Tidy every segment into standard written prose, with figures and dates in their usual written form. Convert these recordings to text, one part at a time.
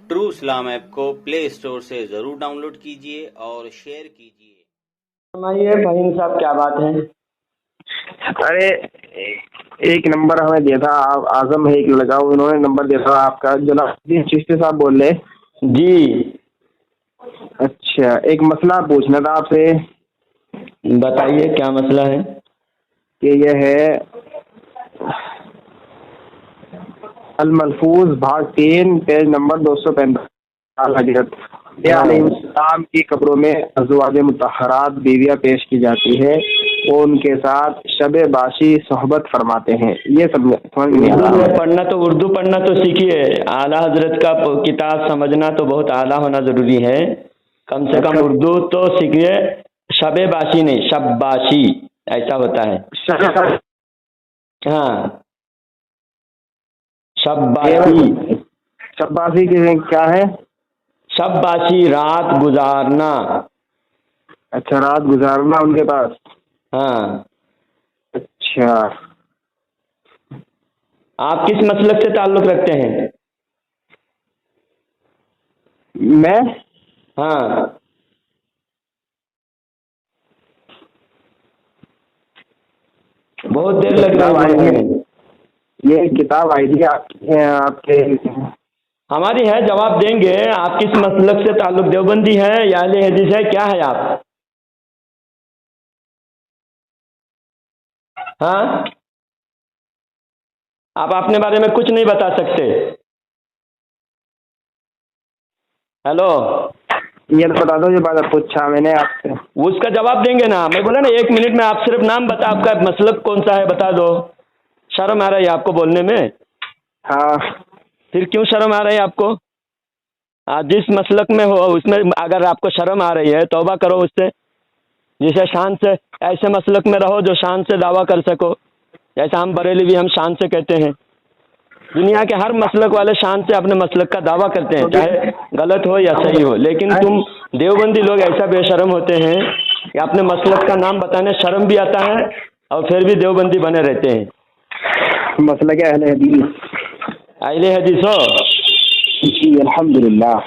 True इस्लाम app को play store से ज़रूर डाउनलोड कीजिए और शेयर कीजिए। फरमाइए फहीम साहब, क्या बात है? अरे एक नंबर हमें दिया था, आप आजम है एक लड़का, उन्होंने नंबर दिया था आपका। जनाब चिश्ती साहब बोल रहे जी, अच्छा, एक मसला पूछना था आपसे बताइए क्या मसला है? कि यह है अल मलफूज भाग 3 पेज नंबर 245। हजरत अलैहिस्सलाम की कब्रों में अज़वाज मुतहरात बीवियाँ पेश की जाती है, वो उनके साथ शब बाशी सोहबत फरमाते हैं। ये समझ नहीं आ उर्दू रहा। पढ़ना तो उर्दू पढ़ना तो सीखिए। आला हजरत का किताब समझना तो बहुत आला होना जरूरी है। कम से कम उर्दू तो सीखिए। शबे बाशी नहीं, शब्बाशी ऐसा होता है। हाँ, शब्बाशी। शब्बासी के क्या है? शब्बाशी रात गुजारना। अच्छा, रात गुजारना उनके पास। हाँ, अच्छा, आप किस मसलक से ताल्लुक रखते हैं? मैं हाँ, बहुत देर लग किताब आई रही है, है। ये किताब आई थी आपके हमारी है, जवाब देंगे। आप किस मसलक से ताल्लुक, देवबंदी है या अहले हदीस है, क्या है आप? हाँ, आप अपने बारे में कुछ नहीं बता सकते। हेलो, ये तो बता दो, ये बात पूछा मैंने आपसे। उसका जवाब देंगे ना। मैं बोला ना 1 मिनट में, आप सिर्फ नाम बता, आपका मसलक कौन सा है बता दो। शर्म आ रही है आपको बोलने में? हाँ, फिर क्यों शर्म आ रही है आपको? जिस मसलक में हो उसमें अगर आपको शर्म आ रही है, तौबा करो उससे। जिसे शान से, ऐसे मसलक में रहो जो शान से दावा कर सको। जैसा हम बरेली भी हम शान से कहते हैं। दुनिया के हर मसलक वाले शान से अपने मसलक का दावा करते हैं, चाहे गलत हो या सही हो। लेकिन तुम देवबंदी लोग ऐसा बेशर्म होते हैं कि अपने मसलक का नाम बताने शर्म भी आता है और फिर भी देवबंदी बने रहते हैं। मसला क्या है? अहले हदीस हो? जी अल्हम्दुलिल्लाह।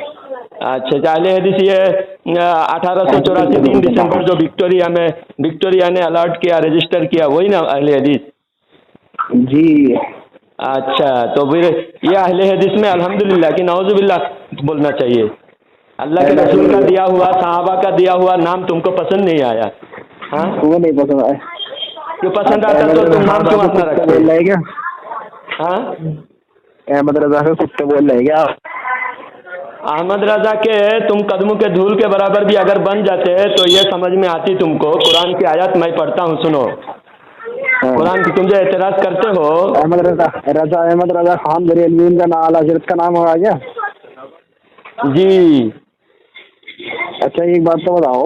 अच्छा, अहले हदीस ये 1884 3 दिसंबर जो विक्टोरिया ने अलर्ट किया, रजिस्टर किया, वही ना अहले हदीस? जी अच्छा, तो फिर ये अहले हदीस में अल्हम्दुलिल्लाह कि नाउजुबिल्लाह बोलना चाहिए। अल्लाह के रसूल का दिया हुआ, सहाबा का दिया हुआ नाम तुमको पसंद नहीं आया? हाँ, वो नहीं पसंद आया। क्यों पसंद आता तो तुम नाम क्यों अपना रखते? बोल रहे क्या? हाँ, अहमद रजा से कुत्ते बोल रहे क्या? अहमद रजा के तुम कदमों के धूल के बराबर भी अगर बन जाते तो ये समझ में आती तुमको। कुरान की आयत मैं पढ़ता हूँ, सुनो। कुरान की तुम जो एतराज करते हो। अहमद रजा खान बरेलवी का नाम, हजरत का नाम होगा क्या? जी। अच्छा, एक बात तो बताओ,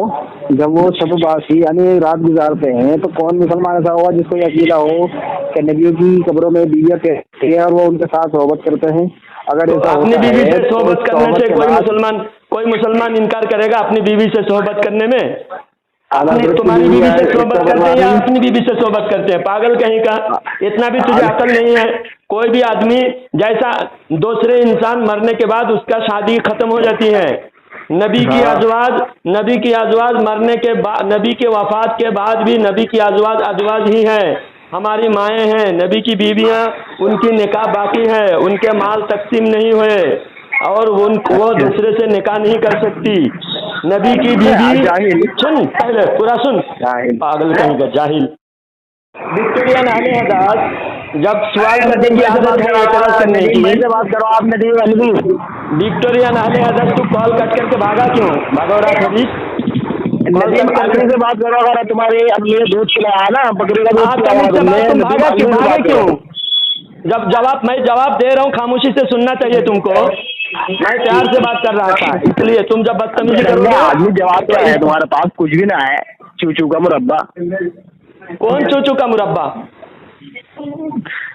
जब वो शब बासी यानी रात गुजारते हैं तो कौन मुसलमान ऐसा होगा जिसको ये अकीदा हो कि नबियों की कब्रों में बीवियाँ कहते हैं और वो उनके साथ सोहबत करते हैं? अगर तो ऐसा अपनी बीवी से सोहबत करने से कोई मुसलमान इनकार करेगा अपनी बीवी से सोहबत करने में? तुम्हारी बीवी से सोहबत करते हैं या अपनी बीवी से सोहबत करते हैं? पागल कहीं का, इतना भी तुझे अकल नहीं है? कोई भी आदमी जैसा दूसरे इंसान मरने के बाद उसका शादी खत्म हो जाती है। नबी की अजवाज मरने के बाद, नबी के वफात के बाद भी नबी की अजवाज ही है, हमारी माएँ हैं। नबी की बीवियाँ, उनकी निकाह बाकी है, उनके माल तकसीम नहीं हुए और वो दूसरे से निकाह नहीं कर सकती। नबी की बीवी, सुन पहले पूरा सुन, पागल कहीं का जाहिल। विक्टोरिया अहले हदीस जब सवाल करने की आदत है एतराज करने की, बात करो आपने। विक्टोरिया अहले हदीस तू कॉल कट करके भागा क्यों? भागोरा खबीस, बकरी से बात करो। अगर तुम्हारे अब ये दूध खिलाया ना, बकरी का दूध तुम भागा क्यों? जब मैं जवाब दे रहा हूँ, खामोशी से सुनना चाहिए तुमको। मैं प्यार से बात कर रहा था, इसलिए तुम जब बदतमीजी करोगे। आदमी जवाब क्या है तुम्हारे पास? कुछ भी ना है, चूचू का मुरब्बा। कौन चूचू का मुरब्बा?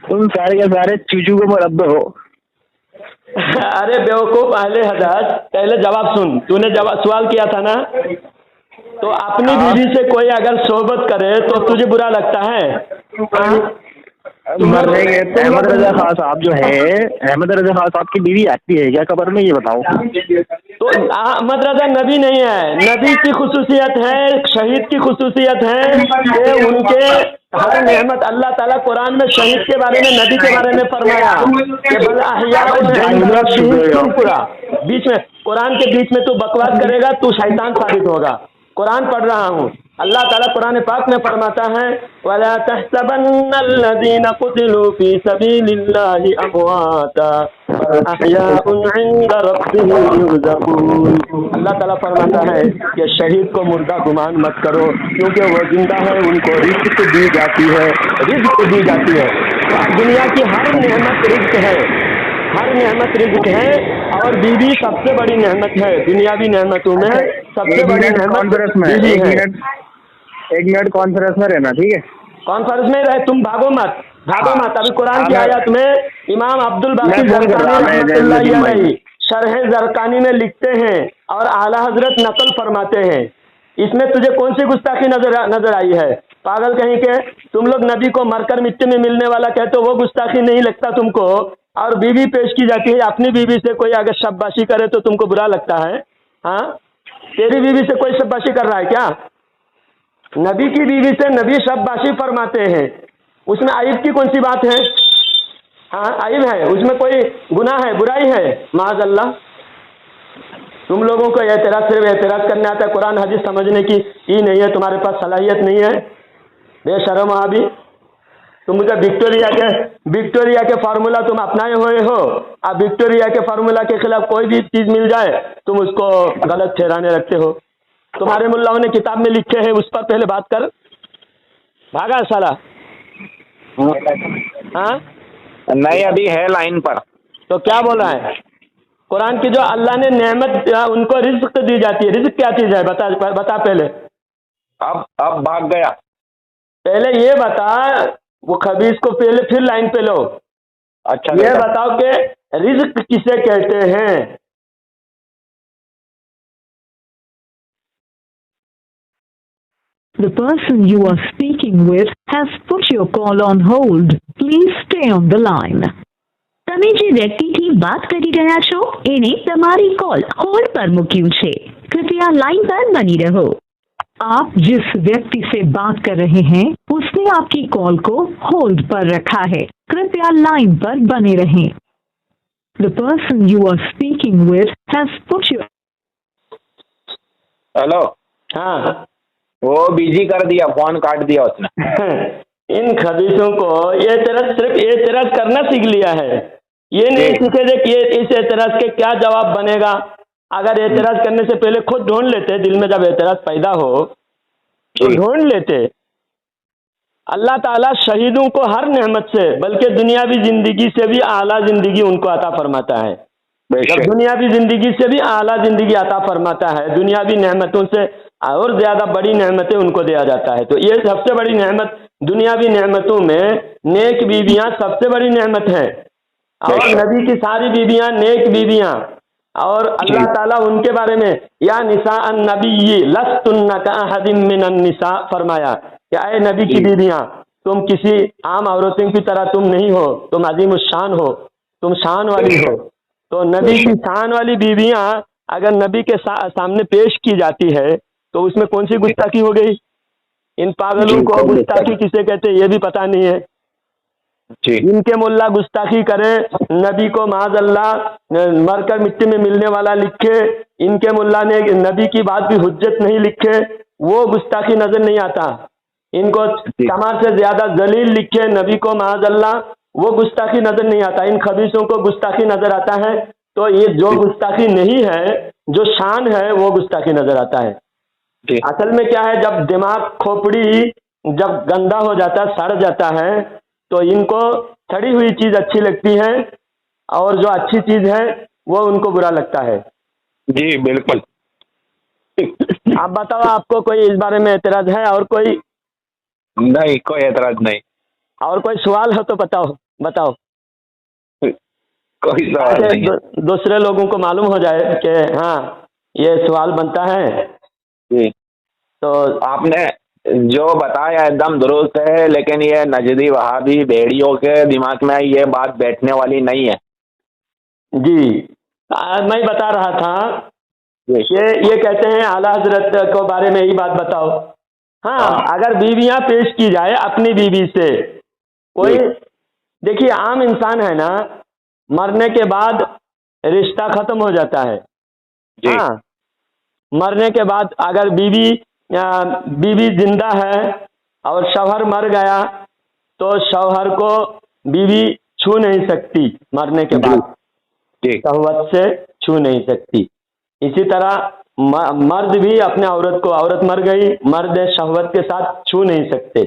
तुम सारे के सारे चूचू का मुरब्बा हो। अरे बेवकूफ अहले हदीस, पहले जवाब सुन। तूने सवाल किया था ना, तो अपनी बीवी से कोई अगर सोहबत करे तो तुझे बुरा लगता है? मरने के अहमद रजा खान साहब जो है, अहमद रजा खान साहब की बीवी आती है क्या कब्र में, ये बताओ। तो अहमद रजा नबी नहीं है, नबी की खुसूसियत है, शहीद की खुसूसियत है कि उनके हर नेमत, अल्लाह ताला कुरान में शहीद के बारे में, नबी के बारे में फरमाया कि बल अहया पूरा बीच में, कुरान के बीच में तू बकवास करेगा तू शैतान साबित होगा। कुरान पढ़ रहा हूँ, अल्लाह ताला कुरान पाक में फरमाता है वला तहसबन्नल्लज़ीना क़ुतिलू फ़ी सबीलिल्लाहि अमवाता बल अहयाउन इंदा रब्बिहिम युरज़क़ून। अल्लाह ताला फरमाता है कि शहीद को मुर्दा गुमान मत करो, क्योंकि वो जिंदा है, उनको रिज़्क़ दी जाती है, रिज़्क़ दी जाती है। दुनिया की हर नेमत रिज़्क़ है, हर नेमत रिज़्क़ है, और बीवी सबसे बड़ी नेमत है, दुनियावी नेमतों में सबसे बड़ी नेमत बीवी है। एक मिनट कॉन्फ्रेंस में रहना, ठीक है? कॉन्फ्रेंस में रहे, तुम भागो मत, भागो मत। अभी कुरान की आयत में इमाम अब्दुल बाकी ज़रक़ानी शरह ज़रक़ानी में लिखते हैं और आला हजरत नकल फरमाते हैं, इसमें तुझे कौन सी गुस्ताखी नजर आई है? पागल कहीं के, तुम लोग नबी को मरकर मिट्टी में मिलने वाला कहते हो, वो गुस्ताखी नहीं लगता तुमको? और बीवी पेश की जाती है, अपनी बीवी से कोई अगर शब्बाशी करे तो तुमको बुरा लगता है? हाँ, तेरी बीवी से कोई शब्बाशी कर रहा है क्या? नबी की बीवी से नबी शब्बाशी फरमाते हैं, उसमें आइब की कौन सी बात है? हाँ, आइब है, उसमें कोई गुनाह है, बुराई है? माज़अल्लाह। तुम लोगों को एतराज सिर्फ एतराज करने आता है, कुरान हदीस समझने की ही नहीं है, तुम्हारे पास सलाहियत नहीं है। बेशर्म अभी तुम मुझे विक्टोरिया के फार्मूला तुम अपनाए हुए हो। अब विक्टोरिया के फार्मूला के खिलाफ कोई भी चीज मिल जाए तुम उसको गलत ठहराने रखते हो। तुम्हारे मुल्लाओं ने किताब में लिखे हैं, उस पर पहले बात कर। भागा साला। हाँ नहीं, अभी है लाइन पर। तो क्या बोला है? कुरान की जो अल्लाह ने नेमत उनको रिज़्क़ दी जाती है, रिज़्क़ क्या चीज है? बता पहले। अब भाग गया। पहले ये बता, वो खबीस को पहले फिर लाइन पे लो। अच्छा, ये बताओ कि रिज़्क़ किसे कहते हैं? The person you are speaking with has put your call on hold. Please stay on the line. તમે જે વ્યક્તિથી વાત કરી રહ્યા છો એને તમારી કોલ હોલ્ડ પર મૂક્યું છે, कृपया लाइन पर बनी रहो। आप जिस व्यक्ति से बात कर रहे हैं उसने आपकी कॉल को होल्ड पर रखा है, कृपया लाइन पर बने रहें। The person you are speaking with has put your hello. हाँ, वो बिजी कर दिया, फोन काट दिया उसने। इन खबीसों को सिर्फ एतराज करना सीख लिया है, ये नहीं सीखे थे कि इस एतराज के क्या जवाब बनेगा। अगर एतराज करने से पहले खुद ढूंढ लेते, दिल में जब एतराज पैदा हो तो ढूंढ लेते। अल्लाह ताला शहीदों को हर नेमत से, बल्कि दुनियावी जिंदगी से भी आला जिंदगी उनको अता फरमाता है। जब दुनियावी जिंदगी से भी आला जिंदगी अता फरमाता है, दुनियावी नेमतों से और ज्यादा बड़ी नेमतें उनको दिया जाता है। तो ये सबसे बड़ी नेमत, दुनियावी नेमतों में नेक बीवियां सबसे बड़ी नेमत है, और नबी की सारी बीवियां नेक बीवियां। और अल्लाह ताला उनके बारे में या निसा अन्नबी लस्तुन्ना कअहदिम मिनन निसा फरमाया कि ऐ नबी की बीवियां, तुम किसी आम औरतों की तरह तुम नहीं हो, तुम अजीम शान हो, तुम शान वाली हो। तो नबी की शान वाली बीवियां अगर नबी के सामने पेश की जाती है तो उसमें कौन सी गुस्ताखी हो गई? इन पागलों को गुस्ताखी किसे कहते हैं ये भी पता नहीं है। इनके मुल्ला गुस्ताखी करे, नबी को माज़अल्लाह मरकर मिट्टी में मिलने वाला लिखे, इनके मुल्ला ने नबी की बात भी हुज्जत नहीं लिखे, वो गुस्ताखी नजर नहीं आता। इनको तमाम से ज्यादा जलील लिखे नबी को माज़अल्लाह, वो गुस्ताखी नजर नहीं आता। इन खबीसों को गुस्ताखी नजर आता है, तो ये जो गुस्ताखी नहीं है, जो शान है, वो गुस्ताखी नजर आता है। असल में क्या है, जब दिमाग खोपड़ी जब गंदा हो जाता है, सड़ जाता है, तो इनको सड़ी हुई चीज अच्छी लगती है और जो अच्छी चीज है वो उनको बुरा लगता है। जी बिल्कुल। आप बताओ, आपको कोई इस बारे में एतराज है? और कोई? नहीं, कोई एतराज नहीं। और कोई सवाल हो तो बताओ। कोई सवाल नहीं। दूसरे लोगों को मालूम हो जाए कि हाँ ये सवाल बनता है। जी। तो आपने جو بتایا ایک دم درست ہے، لیکن یہ نجدی وہابی بھیڑیوں کے دماغ میں یہ بات بیٹھنے والی نہیں ہے. جی میں بتا رہا تھا کہ یہ کہتے ہیں اعلیٰ حضرت کو بارے میں یہی بات بتاؤ. ہاں اگر بیویاں پیش کی جائے اپنی بیوی سے، کوئی دیکھیے عام انسان ہے نا، مرنے کے بعد رشتہ ختم ہو جاتا ہے. ہاں مرنے کے بعد اگر بیوی زندہ ہے اور شوہر مر گیا تو شوہر کو بیوی چھو نہیں سکتی، مرنے کے بعد شہوت سے چھو نہیں سکتی. اسی طرح مرد بھی اپنے عورت کو، عورت مر گئی، مرد شہوت کے ساتھ چھو نہیں سکتے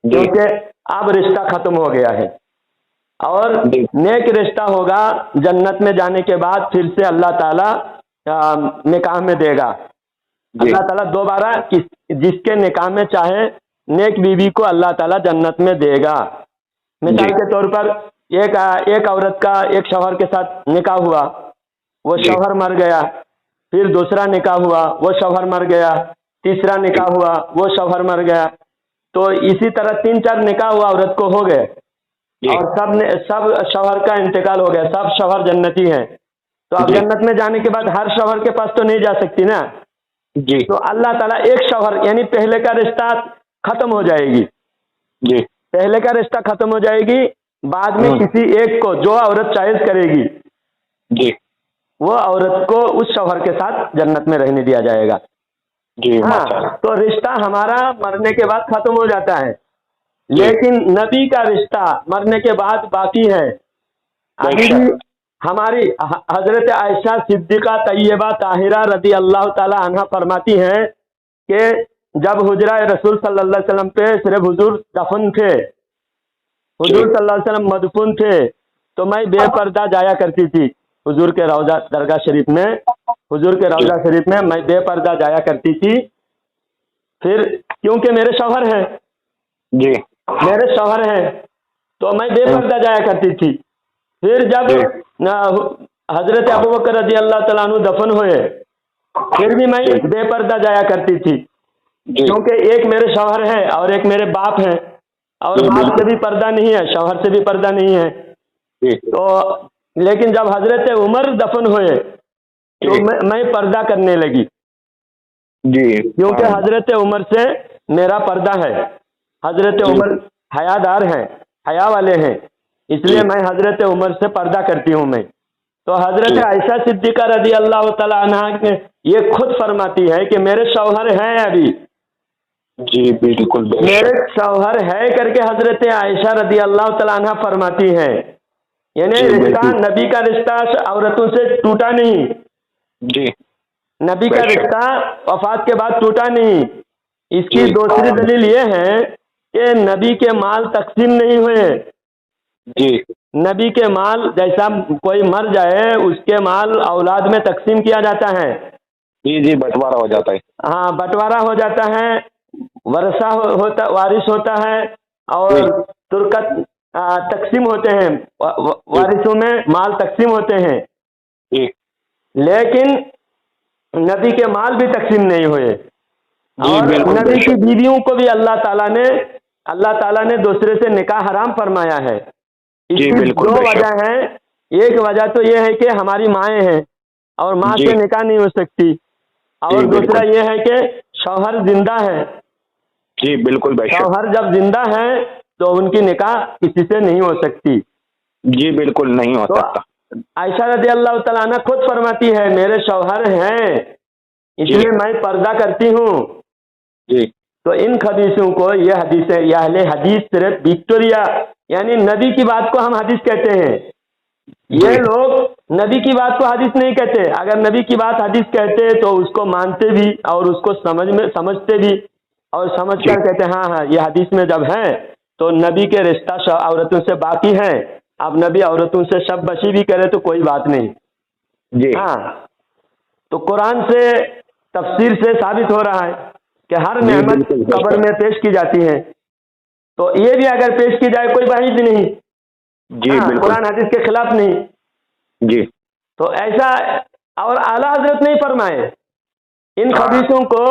کیونکہ اب رشتہ ختم ہو گیا ہے. اور نیک رشتہ ہوگا جنت میں جانے کے بعد پھر سے اللہ تعالیٰ نکاح میں دے گا. اللہ تعالیٰ دوبارہ جس کے نکاح میں چاہے نیک بیوی کو اللہ تعالیٰ جنت میں دے گا. مثال کے طور پر ایک عورت کا ایک شوہر کے ساتھ نکاح ہوا، وہ شوہر مر گیا، پھر دوسرا نکاح ہوا، وہ شوہر مر گیا، تیسرا نکاح ہوا، وہ شوہر مر گیا. تو اسی طرح 3-4 نکاح ہوا عورت کو ہو گئے اور سب شوہر کا انتقال ہو گیا، سب شوہر جنتی ہیں. تو اب جنت میں جانے کے بعد ہر شوہر کے پاس تو نہیں جا سکتی نا. تو اللہ تعالیٰ ایک شوہر یعنی پہلے کا رشتہ ختم ہو جائے گی، پہلے کا رشتہ ختم ہو جائے گی، بعد میں کسی ایک کو جو عورت چوائس کرے گی وہ عورت کو اس شوہر کے ساتھ جنت میں رہنے دیا جائے گا. ہاں تو رشتہ ہمارا مرنے کے بعد ختم ہو جاتا ہے، لیکن نبی کا رشتہ مرنے کے بعد باقی ہے. ابھی ہماری حضرت عائشہ صدیقہ طیبہ طاہرہ رضی اللہ تعالی عنہ فرماتی ہیں کہ جب حجرہ رسول صلی اللہ علیہ وسلم پہ صرف حضور دفن تھے، حضور صلی اللہ علیہ وسلم مدفون تھے، تو میں بے پردہ جایا کرتی تھی حضور کے روضہ درگاہ شریف میں، حضور کے روضہ شریف میں میں بے پردہ جایا کرتی تھی. پھر کیونکہ میرے شوہر ہیں، میرے شوہر ہیں تو میں بے پردہ جایا کرتی تھی. پھر جب حضرت ابوبکر رضی اللہ تعالیٰ عنہ دفن ہوئے پھر بھی میں بے پردہ جایا کرتی تھی، کیونکہ ایک میرے شوہر ہے اور ایک میرے باپ ہیں، اور باپ سے بھی پردہ نہیں ہے، شوہر سے بھی پردہ نہیں ہے. تو لیکن جب حضرت عمر دفن ہوئے تو میں پردہ کرنے لگی، کیونکہ حضرت عمر سے میرا پردہ ہے. حضرت عمر حیا دار ہیں، حیا والے ہیں، اس لیے میں حضرت عمر سے پردہ کرتی ہوں میں. تو حضرت عائشہ صدیقہ رضی اللہ تعالی عنہ یہ خود فرماتی ہے کہ میرے شوہر ہیں ابھی، بالکل میرے شوہر ہے کر کے حضرت عائشہ رضی اللہ تعالی عنہ فرماتی ہے. یعنی رشتہ نبی کا رشتہ عورتوں سے ٹوٹا نہیں، نبی کا رشتہ وفات کے بعد ٹوٹا نہیں. اس کی دوسری دلیل یہ ہے کہ نبی کے مال تقسیم نہیں ہوئے. نبی کے مال جیسا کوئی مر جائے اس کے مال اولاد میں تقسیم کیا جاتا ہے، بٹوارا ہو جاتا ہے. ہاں بٹوارا ہو جاتا ہے، ورثہ ہوتا، وارث ہوتا ہے، اور ترکت تقسیم ہوتے ہیں، وارثوں میں مال تقسیم ہوتے ہیں. لیکن نبی کے مال بھی تقسیم نہیں ہوئے، اور نبی کی بیویوں کو بھی اللہ تعالیٰ نے دوسرے سے نکاح حرام فرمایا ہے. اس کی 2 وجہ ہیں. ایک وجہ تو یہ ہے کہ ہماری مائیں ہیں اور ماں سے نکاح نہیں ہو سکتی، اور دوسرا یہ ہے کہ شوہر زندہ ہے. بالکل شوہر جب زندہ ہے تو ان کی نکاح کسی سے نہیں ہو سکتی. بالکل نہیں ہو سکتا. عائشہ رضی اللہ تعالیٰ عنہ خود فرماتی ہے میرے شوہر ہیں اس لیے میں پردہ کرتی ہوں. تو ان حدیثوں کو یہ حدیث ہے، یہ اہل حدیث صرف وکٹوریا یعنی نبی کی بات کو ہم حدیث کہتے ہیں. یہ لوگ نبی کی بات کو حدیث نہیں کہتے. اگر نبی کی بات حدیث کہتے تو اس کو مانتے بھی اور اس کو سمجھتے بھی، اور سمجھ کر کہتے ہاں یہ حدیث میں جب ہے تو نبی کے رشتہ عورتوں سے باقی ہیں، اب نبی عورتوں سے شب بشی بھی کرے تو کوئی بات نہیں. ہاں تو قرآن سے تفسیر سے ثابت ہو رہا ہے کہ ہر نعمت قبر میں پیش کی جاتی ہے، تو یہ بھی اگر پیش کی جائے کوئی بعید نہیں، قرآن حدیث کے خلاف نہیں. تو ایسا، اور اعلیٰ حضرت نہیں فرمائے ان حدیثوں کو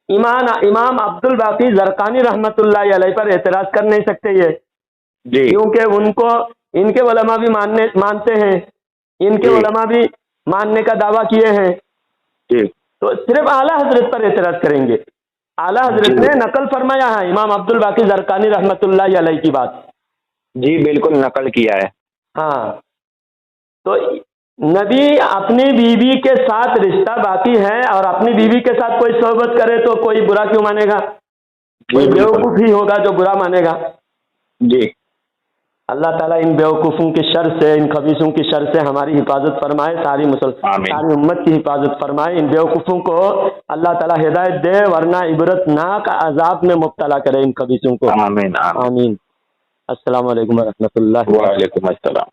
इमाम अब्दुल बाकी जरकानी रहमतुल्लाह अलैह पर एतराज कर नहीं सकते ये, जी क्योंकि उनको इनके उलमा भी मानते हैं, इनके जी। उलमा भी मानने का दावा किए हैं, जी तो सिर्फ आला हजरत पर एतराज करेंगे। आला हजरत जी। ने नकल फरमाया है इमाम अब्दुल बाकी जरकानी रहमतुल्लाह अलैह की बात। जी बिल्कुल नकल किया है। हाँ, तो नबी अपनी बीवी के साथ रिश्ता बाकी है और अपनी बीवी के साथ कोई सोहबत करे तो कोई बुरा क्यों मानेगा? कोई बिल्कुल। बेवकूफ़ ही होगा जो बुरा मानेगा। जी अल्लाह ताला इन बेवकूफ़ों की शर से, इन खबीसों की शर से हमारी हिफाजत फरमाए, आमीन। सारी उम्मत की हिफाजत फरमाए। इन बेवकूफ़ों को अल्लाह ताला हिदायत दे, वरना इबरतनाक अजाब में मुब्तला करे इन खबीसों को। आमीन आमीन। आमीन। अस्सलाम वालेकुम व रहमतुल्लाहि। वालेकुम अस्सलाम।